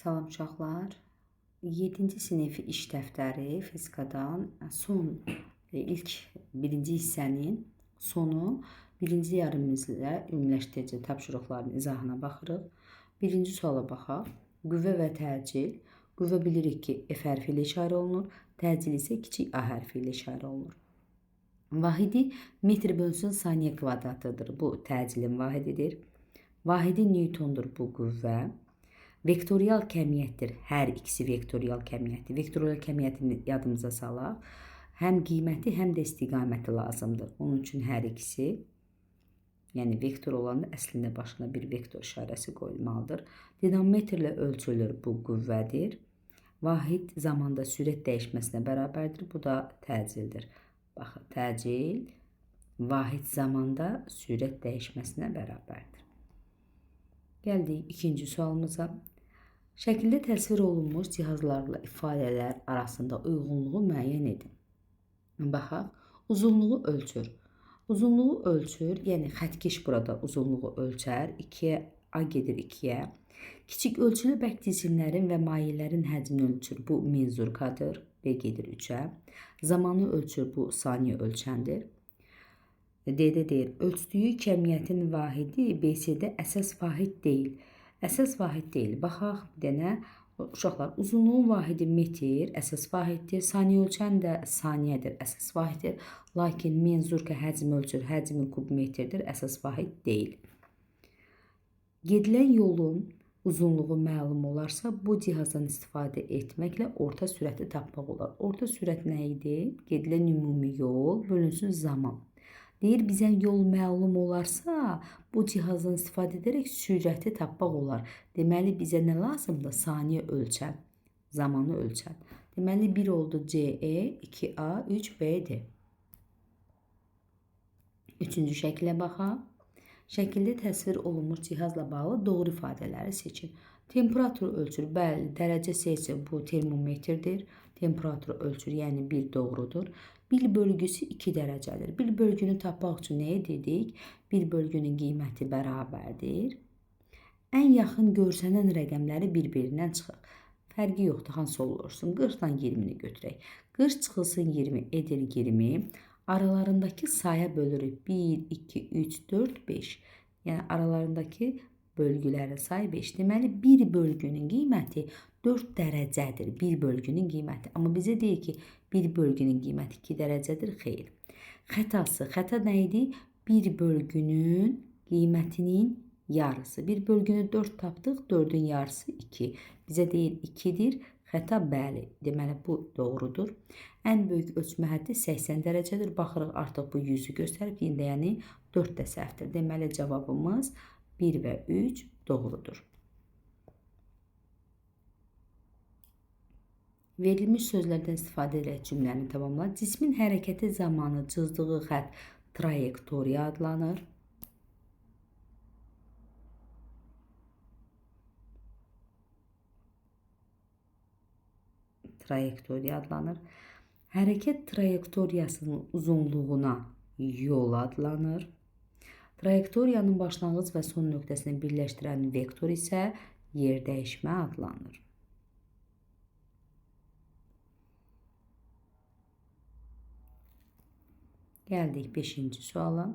Salam uşaqlar. 7-ci sinif iş dəftəri fizikadan son ilk birinci hissənin sonu birinci yarımizlə ümumiləşdirici tapşırıqların izahına baxırıq. Birinci suala baxaq. Qüvvə və təcil. Qüvvə bilirik ki, F hərfi ilə işarə olunur. Təcil isə kiçik A hərfi ilə işarə olunur. Vahidi metr bölünsün saniyə kvadratıdır. Bu təcilin vahididir. Vahidi Newtondur bu qüvvə. Vektorial kəmiyyətdir. Hər ikisi vektorial kəmiyyətdir. Vektorial kəmiyyətini yadımıza salaq. Həm qiyməti, həm də istiqaməti lazımdır. Onun üçün hər ikisi, yəni vektor olanda əslində başına bir vektor işarəsi qoyulmalıdır. Dinamometrlə ölçülür bu qüvvədir. Vahid zamanda sürət dəyişməsinə bərabərdir. Bu da təcildir. Baxın, təcil vahid zamanda sürət dəyişməsinə bərabərdir. Gəldik ikinci sualımıza. Şəkildə təsvir olunmuş cihazlarla ifadələr arasında uyğunluğu müəyyən edin. Baxaq, uzunluğu ölçür. Uzunluğu ölçür, yəni xəttkeş burada uzunluğu ölçər. 2-yə A gedir 2-yə. Kiçik ölçülü bərk cisimlərin və mayelərin həcmini ölçür. Bu menzurkadır. B gedir 3-ə. Zamanı ölçür. Bu saniyə ölçəndir. D-də deyir, ölçdüyü kəmiyyətin vahidi BC-də əsas vahid deyil. Əsas vahid deyil. Baxaq bir dənə. Uşaqlar, uzunluğun vahidi metr, əsas vahiddir. Saniyə ölçən də saniyədir, əsas vahiddir. Lakin menzurka həcmi ölçür, həcmi kubmetrdir, əsas vahid deyil. Gedilən yolun uzunluğu məlum olarsa, bu cihazdan istifadə etməklə orta sürəti tapmaq olar. Orta sürət nə idi? Gedilən ümumi yol bölünsün zaman. Deyir, bizə yol məlum olarsa, bu cihazdan istifadə edərək sürəti tapmaq olar. Deməli, bizə nə lazımdır? Saniyə ölçən, zamanı ölçən. Deməli, 1 oldu CE, 2A, 3B'dir. Üçüncü şəklə baxaq. Şəkildə təsvir olunmuş cihazla bağlı doğru ifadələri seçin. Temperatur ölçür, bəli, dərəcə C bu termometrdir. Temperatur ölçür, yəni 1 doğrudur. 1 bölgüsü 2 dərəcədir. 1 bölgünü tapmaq üçün nə edirik? 1 bölgünün qiyməti bərabərdir. Ən yaxın görsənən rəqəmləri bir-birindən çıxır. Fərqi yoxdur, hansı olursun. 40-dan 20-ni götürək. 40 çıxılsın 20 edir 20. Aralarındakı saya bölürük. 1, 2, 3, 4, 5. Yəni aralarındakı bölgülərin sayı 5. Deməli, 1 bölgünün qiyməti 4 dərəcədir. 1 bölgünün qiyməti. Amma bizə deyir ki, 1 bölgünün qiyməti 2 dərəcədir. Xeyr. Xətası. Xəta nə idi? 1 bölgünün qiymətinin yarısı. 1 bölgünü 4 tapdıq. 4-ün yarısı 2. Bizə deyir 2-dir. Xəta bəli. Deməli, bu doğrudur. Ən böyük ölçmə həddi 80 dərəcədir. Baxırıq, artıq bu 100-ü göstərib. Yəni 4 də səhvdir. Deməli, cavabımız 1 və 3 doğrudur. Verilmiş sözlərdən istifadə edərək cümləni tamamla. Cismin hərəkəti zamanı cızdığı xətt trayektoriya adlanır. Trayektoriya adlanır. Hərəkət trayektoriyasının uzunluğuna yol adlanır. Trayektoriyanın başlanğıc və son nöqtəsini birləşdirən vektor isə yer dəyişmə adlanır. Gəldik 5-ci suala.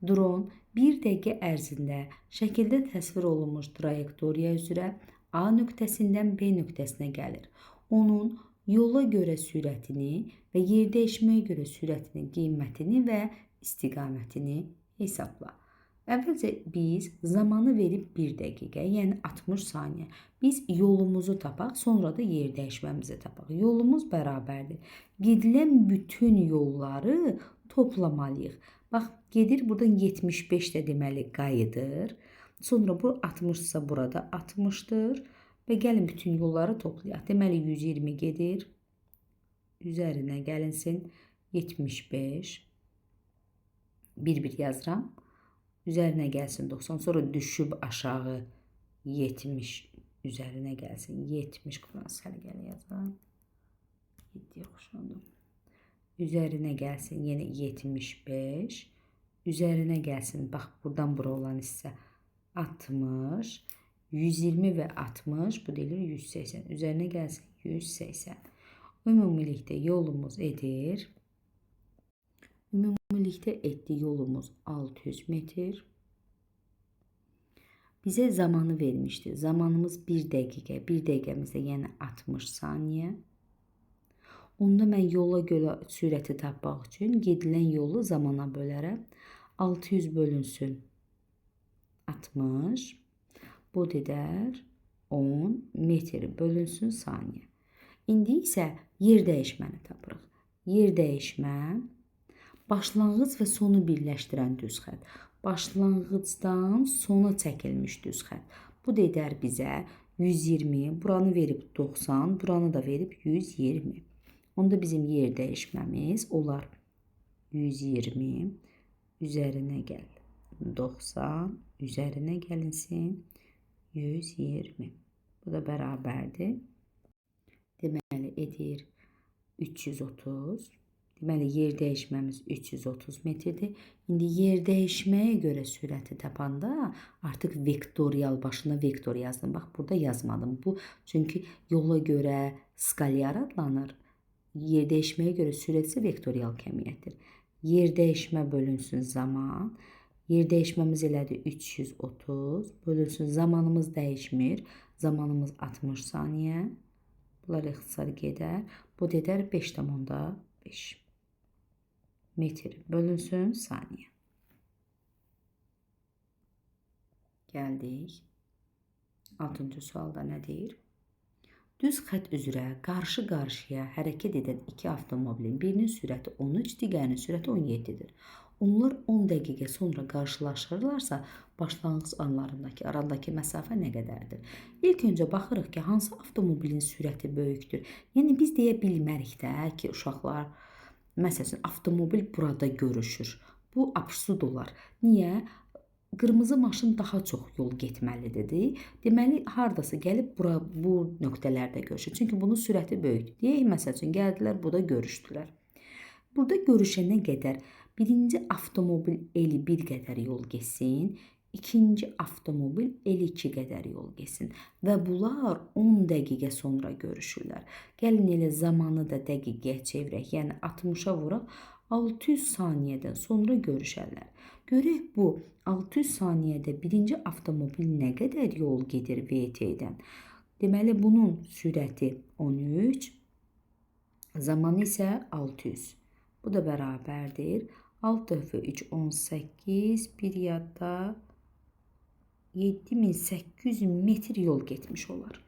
Dron 1 dəqiqə ərzində şəkildə təsvir olunmuş trayektoriya üzrə A nöqtəsindən B nöqtəsinə gəlir. Onun yola görə sürətini və yer dəyişməyə görə sürətinin qiymətini və istiqamətini hesabla. Əvvəlcə biz zamanı verib 1 dəqiqə, yəni 60 saniyə. Biz yolumuzu tapaq, sonra da yer dəyişməmizi tapaq. Yolumuz bərabərdir. Gedilən bütün yolları toplamalıyıq. Bax, gedir buradan 75 də deməli qayıdır. Sonra bu 60-sa burada 60-dır. Və gəlin bütün yolları toplayaq. Deməli 120 gedir. Üzərinə gəlinsin 75. Bir-bir yazıram. Üzərinə gəlsin 90. Sonra düşüb aşağı 70. Üzərinə gəlsin 70. Quran sərgəli yazıram. 7 oxşadım. Üzərinə gəlsin yenə 75. Üzərinə gəlsin. Bax, buradan bura olan hissə 60. 120 və 60, bu deyilir 180. Üzərinə gəlsin 180. Ümumilikdə yolumuz edir. Ümumilikdə etdi yolumuz 600 metr. Bizə zamanı vermişdi. Zamanımız 1 dəqiqə. 1 dəqiqəmizdə yəni 60 saniyə. Onda mən yola görə sürəti tapmaq üçün gedilən yolu zamana bölərəm. 600 bölünsün 60. Bu dedər 10 metr bölünsün saniyə. İndi isə yer dəyişməni tapırıq. Yer dəyişmə başlanğıc və sonu birləşdirən düz xətt. Başlanğıcdan sona çəkilmiş düz xətt. Bu dedər bizə 120, buranı verib 90, buranı da verib 120. Onda bizim yer dəyişməmiz olar 120 üzərinə gəl. 90 üzərinə gəlinsin 120. Bu da bərabərdir. Deməli edir 330. Deməli yer dəyişməmiz 330 metrdir. İndi yer dəyişməyə görə sürəti tapanda artıq vektorial, başına vektor yazdım. Bax burada yazmadım. Bu çünki yola görə skalyar adlanır. Yer dəyişməyə görə sürət isə vektorial kəmiyyətdir. Yer dəyişmə bölünsün zaman. Yer dəyişməmiz elədi 330. Bölünsün zamanımız dəyişmir. Zamanımız 60 saniyə. Bunlar ixtisar gedər. Bu dedər 5,5 metr bölünsün saniyə. Gəldik. 6-cı sualda nə deyir? Düz xətt üzrə qarşı-qarşıya hərəkət edən iki avtomobilin birinin sürəti 13, digərinin sürəti 17-dir. Onlar 10 dəqiqə sonra qarşılaşırlarsa, başlanğıc anlarındakı aradakı məsafə nə qədərdir? İlk öncə baxırıq ki, hansı avtomobilin sürəti böyükdür? Yəni biz deyə bilmərik də ki, uşaqlar, məsələn, avtomobil burada görüşür. Bu absurd olar. Niyə? Qırmızı maşın daha çox yol getməlidir. Deməli, hardasa gəlib bu nöqtələrdə görüşür. Çünki bunun sürəti böyükdür. Deyək, məsəl üçün, gəldilər, burada görüşdülər. Burada görüşənə qədər birinci avtomobil 51 qədər yol getsin, ikinci avtomobil 52 qədər yol getsin və bunlar 10 dəqiqə sonra görüşürlər. Gəlin elə zamanı da dəqiqəyə çevirək, yəni 60-a vuraq, 600 saniyədən sonra görüşərlər. Görək bu 600 saniyədə birinci avtomobil nə qədər yol gedir VT-dən? Deməli, bunun sürəti 13, zamanı isə 600. Bu da bərabərdir. 6 dəfə 3, 18, bir yadda 7800 metr yol getmiş olar.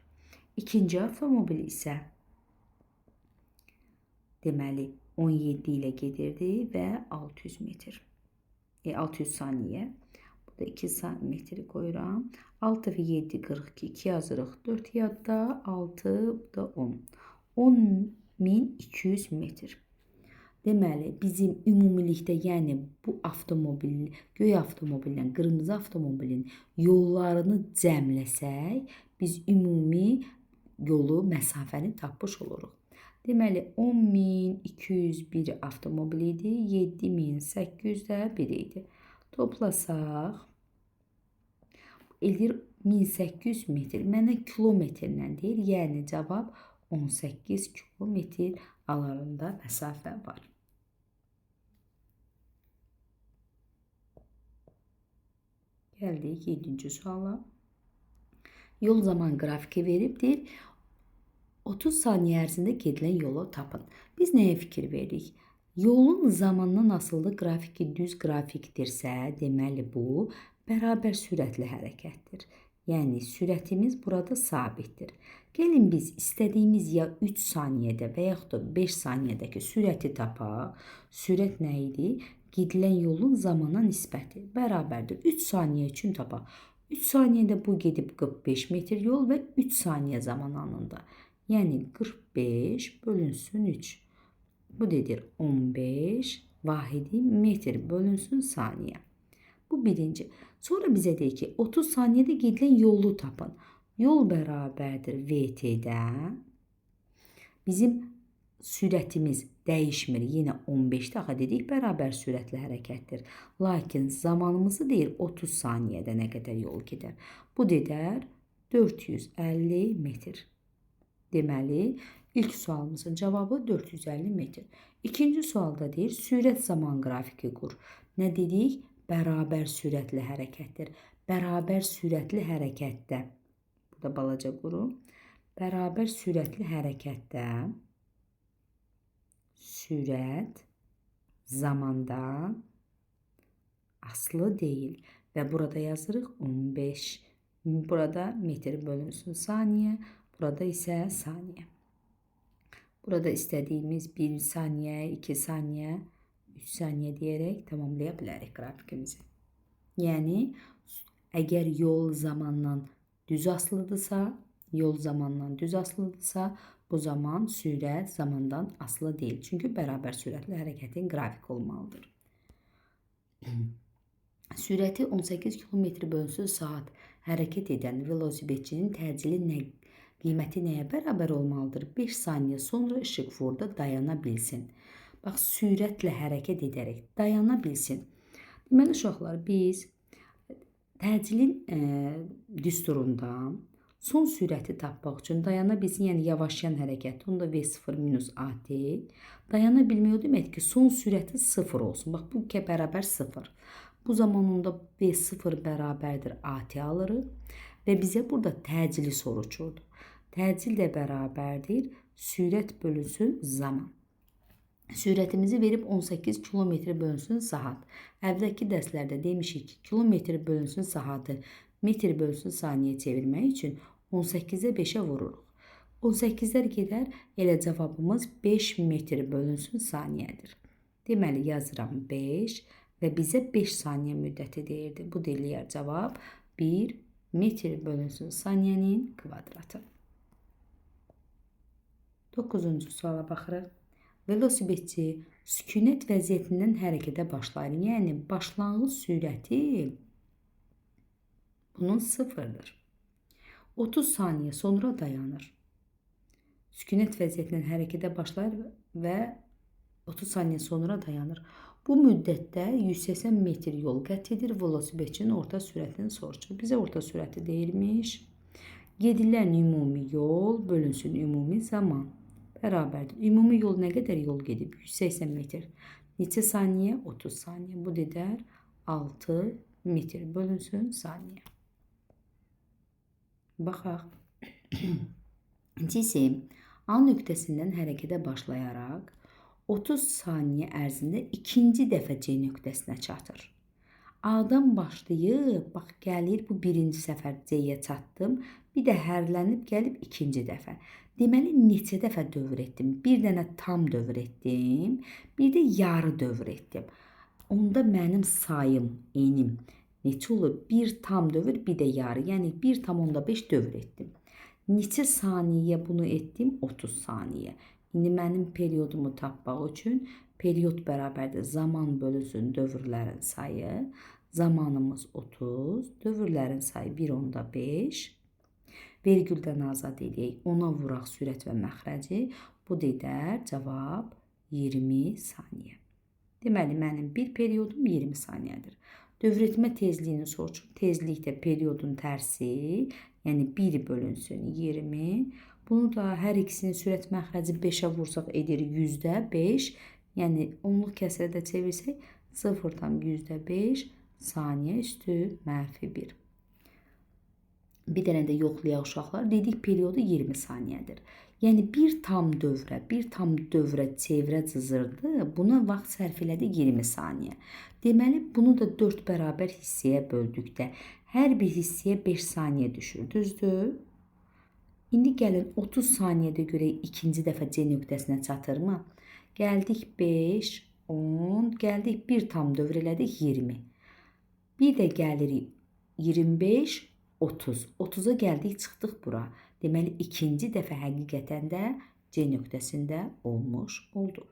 İkinci avtomobil isə deməli 17 ilə gedirdi və 600 metr. 600 saniyə. Bu da 2 metri qoyuram. 6 və 7, 42, 2 yazırıq. 4 yadda, 6, bu da 10. 10.200 metr. Deməli, bizim ümumilikdə, yəni bu avtomobil, göy avtomobillə qırmızı avtomobilin yollarını cəmləsək, biz ümumi yolu, məsafəni tapmış oluruq. Deməli, 10.201 avtomobil idi, 7.800 də 1 idi. Toplasaq, edir 1800 metr. Mənə kilometrlə deyir, yəni cavab 18 kilometr aralarında məsafə var. Gəldik 7-ci suala. Yol zaman qrafiki veribdir. 30 saniyə ərzində gedilən yolu tapın. Biz nəyə fikir veririk? Yolun zamandan asılı qrafiki düz qrafikdirsə, deməli bu bərabər sürətli hərəkətdir. Yəni sürətimiz burada sabitdir. Gəlin biz istədiyimiz ya 3 saniyədə və yaxud da 5 saniyədəki sürəti tapaq. Sürət nə idi? Gedilən yolun zamana nisbəti bərabərdir. 3 saniyə üçün tapaq. 3 saniyədə bu gedib 45 metr yol və 3 saniyə zaman anında. Yəni 45 bölünsün 3. Bu dedir 15 vahidi metr bölünsün saniyə. Bu birinci. Sonra bizə deyir ki, 30 saniyədə gedilən yolu tapın. Yol bərabərdir VT-dən. Bizim sürətimiz dəyişmir. Yenə 15 dəfə dedik, bərabər sürətli hərəkətdir. Lakin zamanımızı deyir 30 saniyədə nə qədər yol gedər. Bu dedər 450 metr. Deməli, ilk sualımızın cavabı 450 metr. İkinci sualda deyir, sürət zaman qrafiki qur. Nə dedik? Bərabər sürətli hərəkətdir. Bərabər sürətli hərəkətdə, bu da balaca qurum, bərabər sürətli hərəkətdə sürət zamandan aslı deyil. Və burada yazırıq 15. Burada metr bölünsün saniyə, burada isə saniyə. Burada istədiyimiz 1 saniyə, 2 saniyə, 3 saniyə deyərək tamamlaya bilərik qrafikimizi. Yəni, əgər yol zamandan düz asılıdırsa, bu zaman sürət zamandan asılı deyil. Çünki bərabər sürətli hərəkətin qrafik olmalıdır. Sürəti 18 km bölünsün saat hərəkət edən velosipedçinin təcili qiyməti nəyə bərabər olmalıdır? 5 saniyə sonra işıqforda dayana bilsin. Bax, sürətlə hərəkət edərək dayana bilsin. Deməli, uşaqlar, biz təcilin düsturundan son sürəti tapmaq üçün dayana bilsin, yəni yavaşlayan hərəkət, onda V0 minus AT. Dayana bilmək o demək ki, son sürəti 0 olsun. Bax, bu bərabər 0. Bu zaman onda V0 bərabərdir AT alırıq və bizə burada təcili soruçurdu. Təcil də bərabərdir sürət bölünsün zaman. Sürətimizi verib 18 km bölünsün saat. Əvvəlki dərslərdə demişik ki, kilometr bölünsün saatı metr bölünsün saniyə çevirmək üçün 18-ə 5-ə vururuq. 18-lər gedər, elə cavabımız 5 metr bölünsün saniyədir. Deməli, yazıram 5 və bizə 5 saniyə müddəti deyirdi. Bu deyiləyər cavab 1 metr bölünsün saniyənin kvadratı. 9-cu suala baxırıq. Velosipedçi sükunət vəziyyətindən hərəkətə başlayır. Yəni, başlanğıc sürəti bunun 0-dır. 30 saniyə sonra dayanır. Sükunət vəziyyətindən hərəkətə başlayır və 30 saniyə sonra dayanır. Bu müddətdə 180 metr yol qət edir. Velosipedçinin orta sürətini soruşur. Bizə orta sürəti deyilmiş. Gedilən ümumi yol bölünsün ümumi zaman. Bərabərdir. Ümumi yol nə qədər yol gedib? 180 metr. Neçə saniyə? 30 saniyə. Bu dedər 6 metr bölünsün saniyə. Baxaq. Cisim A nöqtəsindən hərəkətə başlayaraq 30 saniyə ərzində ikinci dəfə C nöqtəsinə çatır. A-dan başlayıb, bax, gəlir, bu birinci səfər C-yə çatdım. Bir də hərlənib gəlib ikinci dəfə. Deməli, neçə dəfə dövr etdim? Bir dənə tam dövr etdim, bir də yarı dövr etdim. Onda mənim sayım, enim neçə olur? Bir tam dövr, bir də yarı. Yəni, 1,5 dövr etdim. Neçə saniyə bunu etdim? 30 saniyə. İndi mənim periodumu tapmaq üçün period bərabərdir. Zaman bölünsün dövrlərin sayı. Zamanımız 30, dövrlərin sayı 1,5. Vergüldən azad edək. Ona vuraq sürət və məxrəci. Bu dedər cavab 20 saniyə. Deməli, mənim bir periodum 20 saniyədir. Dövr etmə tezliyini soruşur. Tezlik də periodun tərsi, yəni 1 bölünsün 20. Bunu da hər ikisinin sürət məxrəci 5-ə vursaq edir 5. Yəni, onluq kəsrədə çevirsək 0,5 saniyə üstü -1. Bir dənə də yoxlayaq uşaqlar. Dedik periodu 20 saniyədir. Yəni, bir tam dövrə çevrə cızırdı. Buna vaxt sərf elədi 20 saniyə. Deməli, bunu da 4 bərabər hissəyə böldükdə hər bir hissəyə 5 saniyə düşür. Düzdür? İndi gəlin 30 saniyədə görək ikinci dəfə C nöqtəsinə çatırmı? Gəldik 5, 10, gəldik bir tam dövr elədik 20. Bir də gəlirik 25, 30. 30'a gəldik, çıxdıq bura. Deməli, ikinci dəfə həqiqətən də C nöqtəsində olmuş olduq.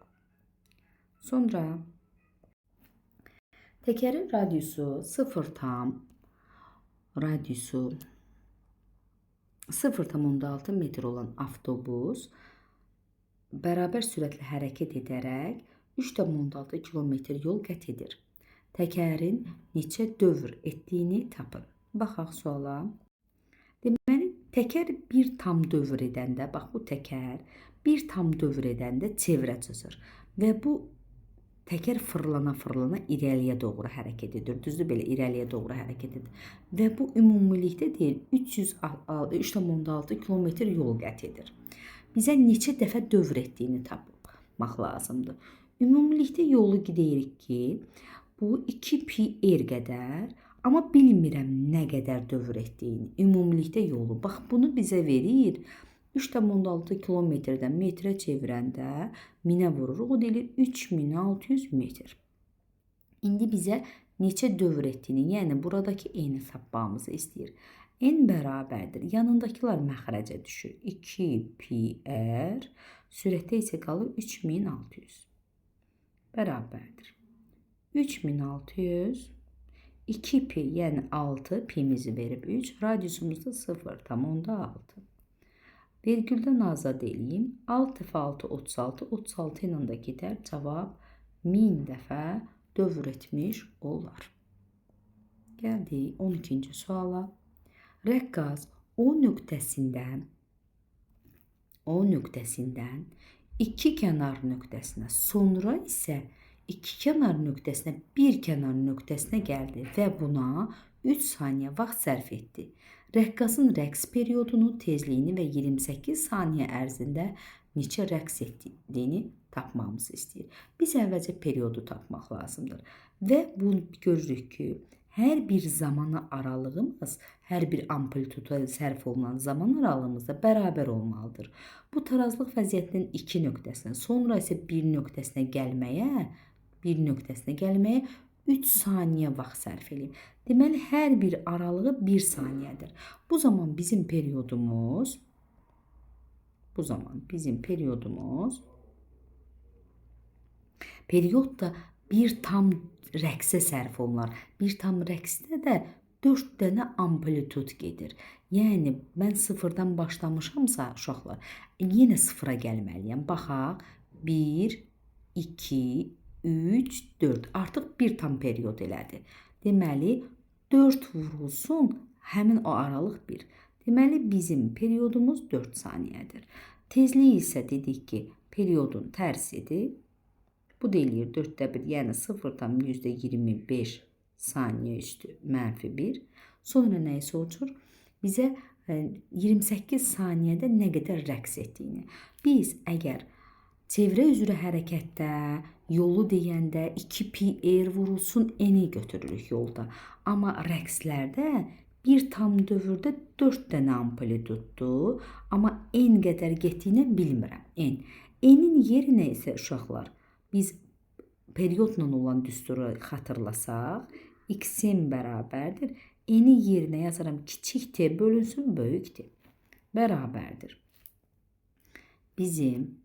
Sonra təkərin radiusu 0,6 metr olan avtobus bərabər sürətlə hərəkət edərək 3,6 kilometr yol qət edir. Təkərin neçə dövr etdiyini tapın. Baxaq suala. Deməli, Təkər bir tam dövr edəndə, bax bu təkər bir tam dövr edəndə çevrə çözür və bu təkər fırlana irəliyə doğru hərəkət edir. Düzdür, belə irəliyə doğru hərəkət edir. Və bu ümumilikdə deyil 3,6 kilometr yol qət edir. Bizə neçə dəfə dövr etdiyini tapmaq lazımdır. Ümumilikdə yolu deyirik ki, bu 2πr qədər, amma bilmirəm nə qədər dövr etdiyini. Ümumilikdə yolu. Bax bunu bizə verir. 3,6 kilometrdən metrə çevirəndə minə vururuq. O deyilir 3600 metr. İndi bizə neçə dövr etdiyini, yəni buradakı eni tapmamızı istəyir. N bərabərdir. Yanındakılar məxrəcə düşür. 2πr. Sürətdə isə qalır 3600. Bərabərdir. 3600 2π, yəni 6 pimizi verib 3. Radiusumuz da 0,6. Vergüldən azad eləyim. 6 dəfə 6 36. 36 ilə də gedər. Cavab 1000 dəfə dövr etmiş olar. Gəldik 12-ci suala. Rəqqas O nöqtəsindən iki kənar nöqtəsinə, sonra isə iki kənar nöqtəsinə, bir kənar nöqtəsinə gəldi və buna 3 saniyə vaxt sərf etdi. Rəqqasın rəqs periodunu, tezliyini və 28 saniyə ərzində neçə rəqs etdiyini tapmamızı istəyir. Biz əvvəlcə periodu tapmaq lazımdır. Və bunu görürük ki, hər bir zaman aralığımız, hər bir amplituda sərf olunan zaman aralığımız da bərabər olmalıdır. Bu tarazlıq vəziyyətinin 2 nöqtəsinə, sonra isə bir nöqtəsinə gəlməyə 3 saniyə vaxt sərf edeyim. Deməli, hər bir aralığı 1 saniyədir. Bu zaman bizim periodumuz periyod da bir tam rəqsə sərf olunar. Bir tam rəqsdə də 4 dənə amplitud gedir. Yəni, mən sıfırdan başlamışamsa, uşaqlar, yenə sıfıra gəlməliyəm. Baxaq, 1, 2, 3, 4. Artıq bir tam periyod elədi. Deməli, 4 vurulsun, həmin o aralıq 1. Deməli, bizim periyodumuz 4 saniyədir. Tezliyi isə dedik ki, periyodun tərsidir. Bu deyir 4də 1, yəni 0,25 saniyə üstü -1. Sonra nəyi soruşur? Bizə 28 saniyədə nə qədər rəqs etdiyini. Biz əgər çevrə üzrə hərəkətdə yolu deyəndə 2πr vurulsun n-i götürürük yolda. Amma rəqslərdə bir tam dövrdə 4 dənə amplituddur. Amma n qədər getdiyini bilmirəm. N-in yerinə isə uşaqlar, biz periyodla olan düsturu xatırlasaq, x-in bərabərdir. N-i yerinə yazaram kiçik t bölünsün böyük t. Bərabərdir. Bizim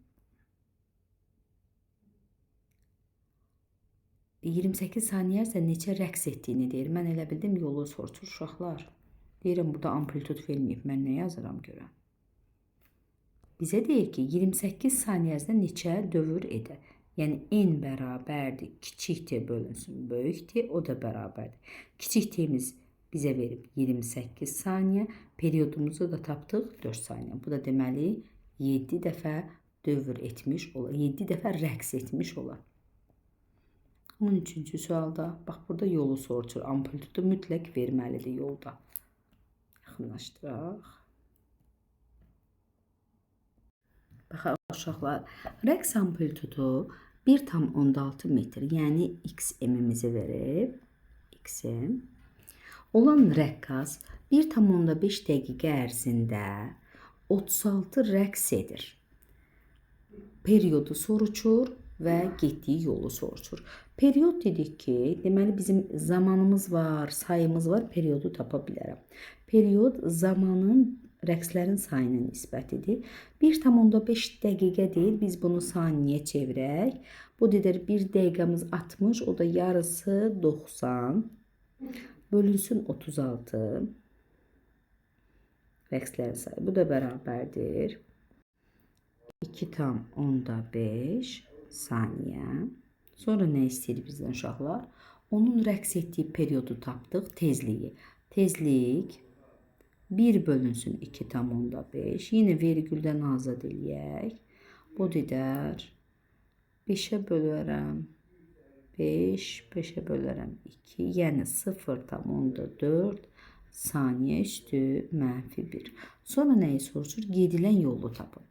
28 saniyə isə neçə rəqs etdiyini deyir. Mən elə bildim yolu soruşur uşaqlar. Deyirəm, burada amplitud verməyib. Mən nə yazıram görəm? Bizə deyir ki, 28 saniyə ərzində neçə dövr edə. Yəni, n bərabərdir. Kiçik t bölünsün böyük t. O da bərabərdir. Kiçik t'miz bizə verib 28 saniyə. Periyodumuzu da tapdıq 4 saniyə. Bu da deməli 7 dəfə dövr etmiş olar. 7 dəfə rəqs etmiş olar. 13-cü sualda, bax burada yolu soruşur. Amplitudu mütləq verməlidir yolda. Yaxınlaşdıraq. Baxaq uşaqlar, rəqs amplitudu 1,6 metr, yəni x-m'imizi verib. X-m. Olan rəqqas 1,5 dəqiqə ərzində 36 rəqs edir. Periodu soruşur və getdiyi yolu soruşur. Periyod dedik ki, deməli bizim zamanımız var, sayımız var, periyodu tapa bilərəm. Periyod zamanın, rəqslərin sayına nisbətidir. 1,5 dəqiqə deyil, biz bunu saniyə çevirək. Bu dedir 1 dəqiqəmiz 60, o da yarısı 90. Bölünsün 36. Rəqslərin sayı. Bu da bərabərdir 2,5 saniyə. Sonra nə istəyir bizdən uşaqlar? Onun rəqs etdiyi periyodu tapdıq, tezliyi. Tezlik 1 bölünsün 2,5. Yine vergüldən azad eləyək. Bu dedər 5'e bölərəm 5, 5'e bölərəm 2. Yəni 0,4 saniyə üstü -1. Sonra nəyi soruşur? Gedilən yolu tapın.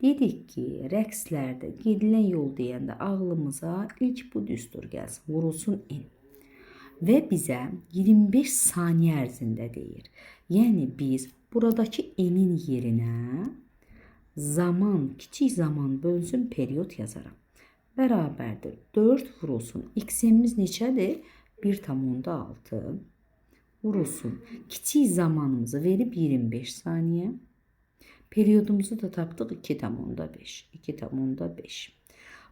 Dedik ki, rəqslərdə gedilən yol deyəndə ağlımıza ilk bu düstur gəlsin. Vurulsun n. Və bizə 25 saniyə ərzində deyir. Yəni biz buradakı n-in yerinə zaman, kiçik zaman bölünsün periyod yazaram. Bərabərdir. 4 vurulsun. X-imiz neçədir? 1,6. Vurulsun. Kiçik zamanımızı verib 25 saniyə. Periyodumuzu da tapdıq 2,5. 2,5.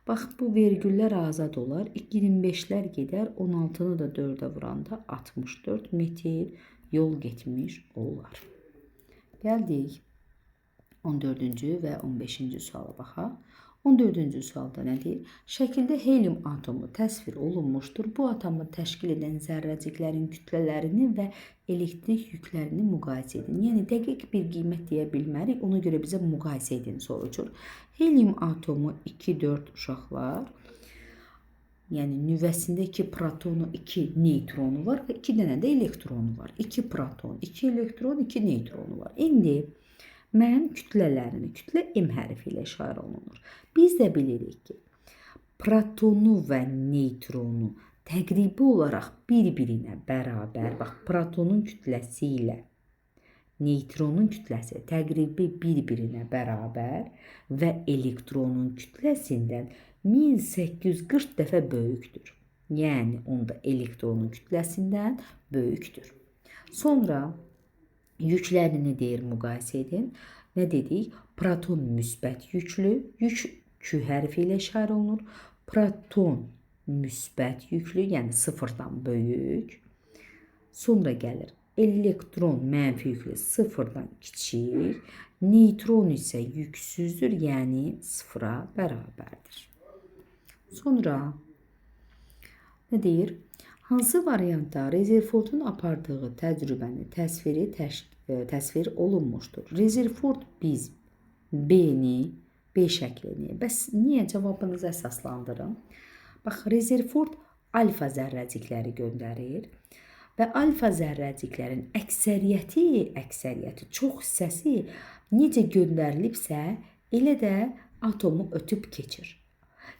Bax, bu vergüllər azad olar. 25'lər gedər. 16'nı da 4'ə vuranda 64 metr yol getmiş olar. Gəldik 14-cü və 15-ci suala baxaq. 14-cü sualda nədir? Şəkildə helium atomu təsvir olunmuşdur. Bu atomu təşkil edən zərrəciklərin kütlələrini və elektrik yüklərini müqayisə edin. Yəni dəqiq bir qiymət deyə bilmərik. Ona görə bizə müqayisə edin soruşur. Helium atomu 2-4 uşaqlar. Yəni nüvəsində 2 protonu, 2 neytronu var və 2 dənə də elektronu var. 2 proton, 2 elektron, 2 neytronu var. İndi mən kütlələrini, kütlə M hərfi ilə işarə olunur. Biz də bilirik ki, protonu və neytronu təqribi olaraq bir-birinə bərabər, bax, protonun kütləsi ilə neytronun kütləsi təqribi bir-birinə bərabər və elektronun kütləsindən 1840 dəfə böyükdür. Yəni, onda elektronun kütləsindən böyükdür. Sonra yüklərini deyir, müqayisə edin. Nə dedik? Proton müsbət yüklü, yük Q hərfi ilə işarə olunur. Proton müsbət yüklü, yəni sıfırdan böyük. Sonra gəlir elektron mənfi yüklü, sıfırdan kiçik. Neytron isə yüksüzdür, yəni sıfıra bərabərdir. Sonra nə deyir? Hansı variantda Rezerfordun apardığı təcrübəni təsvir olunmuşdur? Rezerford biz B-ni, B şəklini. Bəs niyə cavabınızı əsaslandırın? Bax, Rezerford alfa zərrəcikləri göndərir və alfa zərrəciklərin əksəriyyəti, çox hissəsi necə göndərilibsə, elə də atomu ötüb keçir.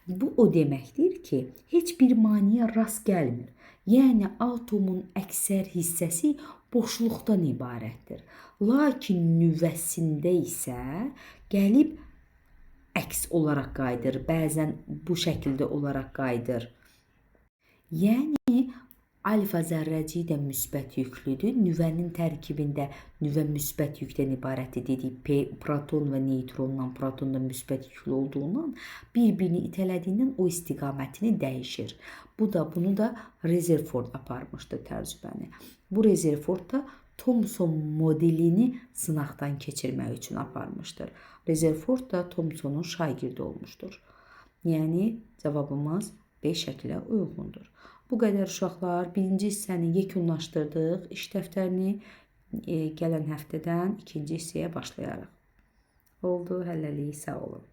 Bu o deməkdir ki, heç bir maneə rast gəlmir. Yəni, atomun əksər hissəsi boşluqdan ibarətdir. Lakin nüvəsində isə gəlib əks olaraq qayıdır. Bəzən bu şəkildə olaraq qayıdır. Yəni, alfa zərrəciyi də müsbət yüklüdür. Nüvənin tərkibində nüvə müsbət yükdən ibarətdir dedik. Proton və neytrondan, proton da müsbət yüklü olduğundan bir-birini itələdiyindən o istiqamətini dəyişir. Bunu da Rezerford aparmışdı təcrübəni. Bu Rezerford da Thomson modelini sınaqdan keçirmək üçün aparmışdır. Rezerford da Thomsonun şagirdi olmuşdur. Yəni, cavabımız B şəklə uyğundur. Bu qədər uşaqlar, birinci hissəni yekunlaşdırdıq. İş dəftərini gələn həftədən ikinci hissəyə başlayarıq. Oldu, hələlik, sağ olun.